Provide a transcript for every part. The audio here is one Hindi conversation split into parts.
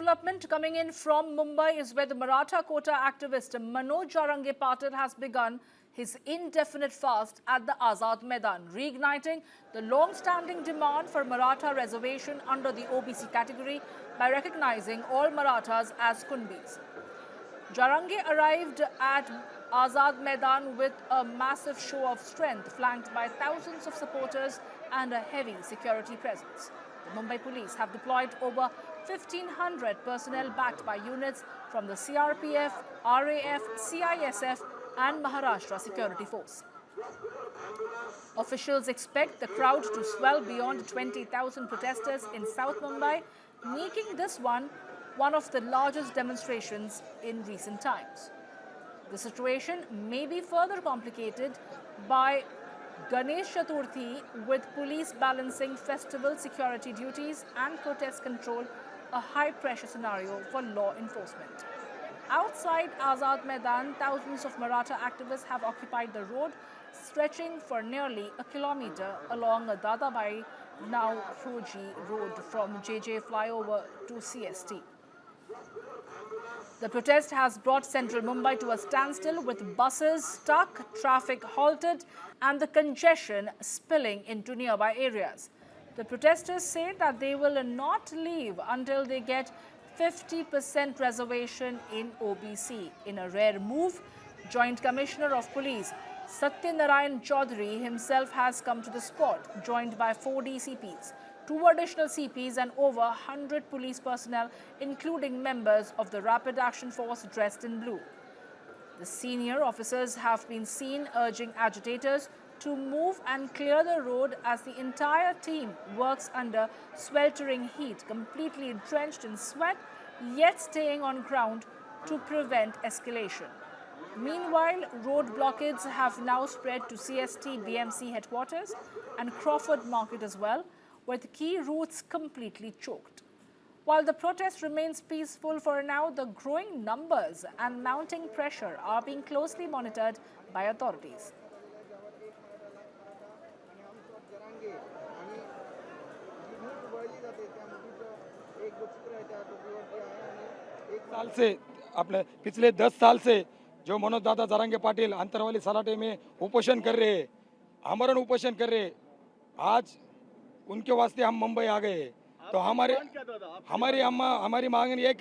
development coming in from Mumbai is where the Maratha quota activist Manoj Jarange Patil has begun his indefinite fast at the Azad Maidan, reigniting the long-standing demand for Maratha reservation under the OBC category by recognizing all Marathas as Kunbis. Jarange arrived at Azad Maidan with a massive show of strength, flanked by thousands of supporters and a heavy security presence. The Mumbai police have deployed over 1,500 personnel backed by units from the CRPF, RAF, CISF and Maharashtra Security Force. Officials expect the crowd to swell beyond 20,000 protesters in South Mumbai, making this one of the largest demonstrations in recent times. The situation may be further complicated by Ganesh Chaturthi, with police balancing festival security duties and protest control, a high-pressure scenario for law enforcement. Outside Azad Maidan, thousands of Maratha activists have occupied the road, stretching for nearly a kilometer along Dadabhai Naoroji Road from JJ flyover to CST. The protest has brought central Mumbai to a standstill, with buses stuck, traffic halted and the congestion spilling into nearby areas. The protesters say that they will not leave until they get 50% reservation in OBC. In a rare move, Joint Commissioner of Police Satyanarayan Chaudhary himself has come to the spot, joined by 4 DCPs. 2 additional CPs and over 100 police personnel, including members of the Rapid Action Force dressed in blue. The senior officers have been seen urging agitators to move and clear the road as the entire team works under sweltering heat, completely drenched in sweat, yet staying on ground to prevent escalation. Meanwhile, road blockades have now spread to CST BMC headquarters and Crawford Market as well, with key routes completely choked. While the protest remains peaceful for now, the growing numbers and mounting pressure are being closely monitored by authorities. साल से अपने पिछले 10 साल से जो मनोज दादा जारंगे पाटिल अंतरवाली सलाटे में उपोषण कर रहे हैं, आमरण उपोषण कर रहे हैं, आज उनके वास्ते हम मुंबई आ गए। तो हमारी मांग ये है,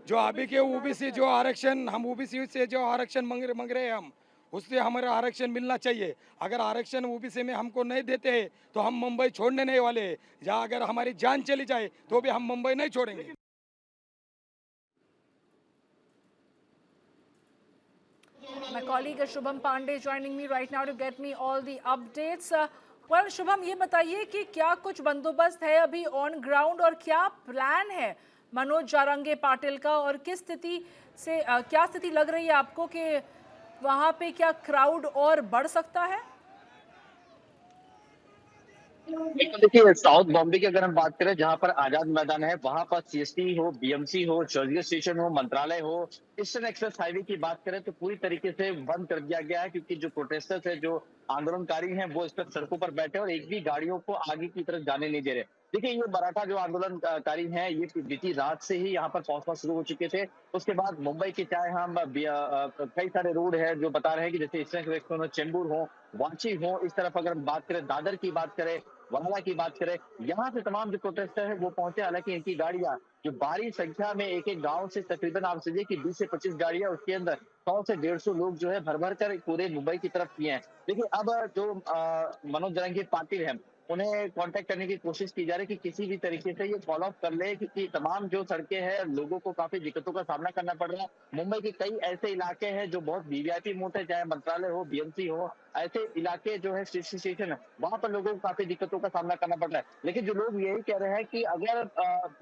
जो अभी के ओबीसी जो आरक्षण हम ओबीसी से जो आरक्षण मांग रहे हैं, हम उससे हमारा आरक्षण मिलना चाहिए। अगर आरक्षण ओबीसी में हमको नहीं देते हैं तो हम मुंबई छोड़ने नहीं वाले। या अगर हमारी जान चली जाए तो भी हम मुंबई नहीं छोड़ेंगे। My colleague Shubham Pandey joining me right now to get me all the updates. Well, Shubham, ये बताइए कि क्या कुछ बंदोबस्त है अभी ऑन ग्राउंड और क्या प्लान है मनोज जारंगे पाटिल का, और किस स्थिति से क्या स्थिति लग रही है आपको कि वहां पे क्या क्राउड और बढ़ सकता है? देखिए, साउथ बॉम्बे की अगर हम बात करें, जहां पर आजाद मैदान है, वहां पर सीएसटी हो, बीएमसी हो, चर्चिल स्टेशन हो, मंत्रालय हो, ईस्टर्न एक्सप्रेस हाईवे की बात करें तो पूरी तरीके से बंद कर दिया गया है, क्योंकि जो प्रोटेस्टर्स है, जो आंदोलनकारी हैं, वो इस पर सड़कों पर बैठे और एक भी गाड़ियों को आगे की तरफ जाने नहीं दे रहे। देखिए, ये मराठा जो आंदोलनकारी हैं, ये बीती रात से ही यहाँ पर पहुंचना शुरू हो चुके थे। उसके बाद मुंबई के चाहे हम कई सारे रोड है जो बता रहे हैं कि जैसे ईस्टर्न एक्सप्रेस हो, चेंबूर हो, वांची हो, इस तरफ अगर हम बात करें, दादर की बात करें, वनाला की बात करें, यहाँ से तमाम जो प्रोटेस्टर है वो पहुंचे। हालांकि इनकी गाड़ियां जो भारी संख्या में एक एक गांव से तकरीबन आप समझिए कि 20 से 25 गाड़ियां, उसके अंदर 100 से 150 लोग जो है भर भर कर पूरे मुंबई की तरफ किए हैं। देखिए, अब जो मनोज जारंगे पाटिल है, उन्हें कांटेक्ट करने की कोशिश की जा रही है कि किसी भी तरीके से ये फॉलो अप कर ले, क्योंकि तमाम जो सड़कें हैं, लोगों को काफी दिक्कतों का सामना करना पड़ रहा है। मुंबई के कई ऐसे इलाके हैं जो बहुत वीवीआईपी मोड है, चाहे मंत्रालय हो, बीएमसी हो, ऐसे इलाके जो है स्टेशन है, वहां पर लोगों को काफी दिक्कतों का सामना करना पड़ रहा है। लेकिन जो लोग यही कह रहे हैं कि अगर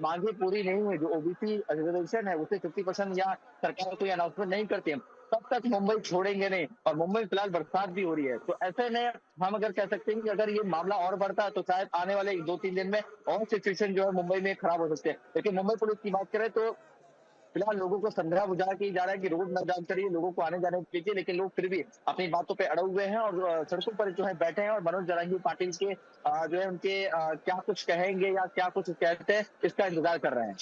मांगे पूरी नहीं हुई, जो ओबीसी रिजर्वेशन है उसे 50% या सरकार कोई अनाउंसमेंट नहीं करती है, तब तक मुंबई छोड़ेंगे नहीं। और मुंबई में फिलहाल बरसात भी हो रही है, तो ऐसे में हम अगर कह सकते हैं कि अगर ये मामला और बढ़ता है तो शायद आने वाले 2-3 दिन में और सिचुएशन जो है मुंबई में खराब हो सकते हैं। लेकिन मुंबई पुलिस की बात करें तो फिलहाल लोगों को समझा बुझा के जा रहा है कि रोड न जाम करिए, लोगों को आने जाने दीजिए, लेकिन लोग फिर भी अपनी बातों पे अड़े हुए हैं और सड़कों पर जो है बैठे हैं और मनोज जारंगे पाटिल के जो है उनके क्या कुछ कहेंगे या क्या कुछ कहते हैं, इसका इंतजार कर रहे हैं।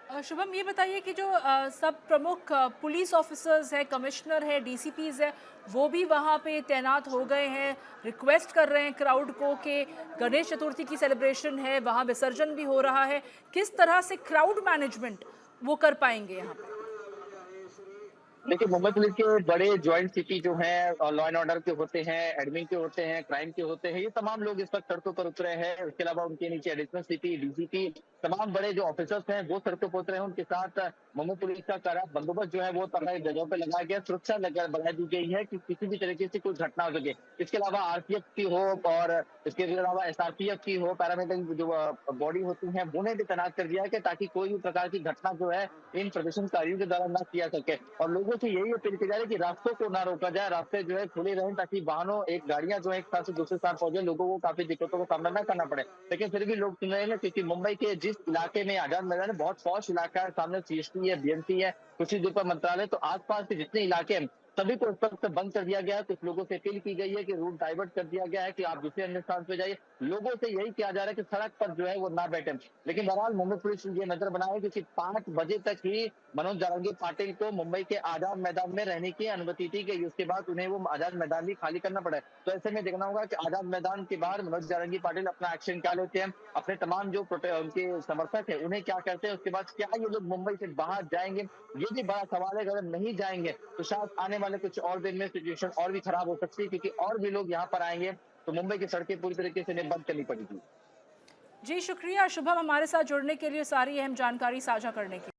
शुभम, ये बताइए कि जो सब प्रमुख पुलिस ऑफिसर्स हैं, कमिश्नर है, डीसीपीज है, वो भी वहाँ पे तैनात हो गए हैं, रिक्वेस्ट कर रहे हैं क्राउड को कि गणेश चतुर्थी की सेलिब्रेशन है, वहाँ विसर्जन भी हो रहा है। किस तरह से क्राउड मैनेजमेंट वो कर पाएंगे यहाँ पे? देखिए, मुंबई पुलिस के बड़े ज्वाइंट सिटी जो हैं लॉ एंड ऑर्डर के होते हैं, एडमिन के होते हैं, क्राइम के होते हैं, ये तमाम लोग इस वक्त सड़कों पर उतरे हैं। उसके अलावा उनके नीचे एडिशनल सिटी, डीजीपी, तमाम बड़े जो ऑफिसर्स हैं वो सड़कों पर उतरे हैं। उनके साथ मुंबई पुलिस का कड़ा बंदोबस्त जो है वो तमाम जगहों पर लगाया गया, सुरक्षा बढ़ा दी गई है कि किसी भी तरीके से कोई घटना हो सके। इसके अलावा आरपीएफ की हो और इसके अलावा एसआरपीएफ की हो, पैरामिलिट्री जो बॉडी होती है उन्हें भी तैनात कर दिया है कि ताकि कोई भी प्रकार की घटना जो है इन प्रदर्शनकारियों के द्वारा न किया सके। और लोगों से यही अपील की जा रही है कि रास्तों को ना रोका जाए, रास्ते जो है खुले रहें ताकि वाहनों एक गाड़ियां जो है एक स्थान से दूसरे स्थान पहुंचे, लोगों को काफी दिक्कतों का सामना न करना पड़े। लेकिन फिर भी लोग सुन रहे हैं क्योंकि मुंबई के जिस इलाके में आजाद मैदान है बहुत पॉश इलाका है, सामने सीएसटी है, बीएमसी है, कुछ ही दूर पर मंत्रालय, तो आसपास के जितने इलाके हैं सभी को इस वक्त बंद कर दिया गया है। कुछ लोगों से अपील की गई है कि रूट डाइवर्ट कर दिया गया है कि आप दूसरे अन्य स्थान पे जाइए। लोगों से यही किया जा रहा है कि सड़क पर जो है वो ना बैठे। लेकिन बहरहाल मुंबई पुलिस ये नजर बनाए क्योंकि 5 बजे तक ही मनोज जारंगी पाटिल को मुंबई के आजाद मैदान में रहने की अनुमति दी गई। उसके बाद उन्हें वो आजाद मैदान भी खाली करना पड़ा। तो ऐसे में देखना होगा कि आजाद मैदान के बाहर मनोज जारंगी पाटिल अपना एक्शन क्या लेते हैं, अपने तमाम जो उनके समर्थक है उन्हें क्या करते हैं, उसके बाद क्या ये लोग मुंबई से बाहर जाएंगे, ये भी बड़ा सवाल है। अगर नहीं जाएंगे तो शायद आने वाले कुछ और दिन में सिचुएशन और भी खराब हो सकती है क्योंकि और भी लोग यहाँ पर आएंगे तो मुंबई की सड़कें पूरी तरीके से इन्हें बंद करनी पड़ेगी। जी शुक्रिया शुभम, हमारे साथ जुड़ने के लिए, सारी अहम जानकारी साझा करने की।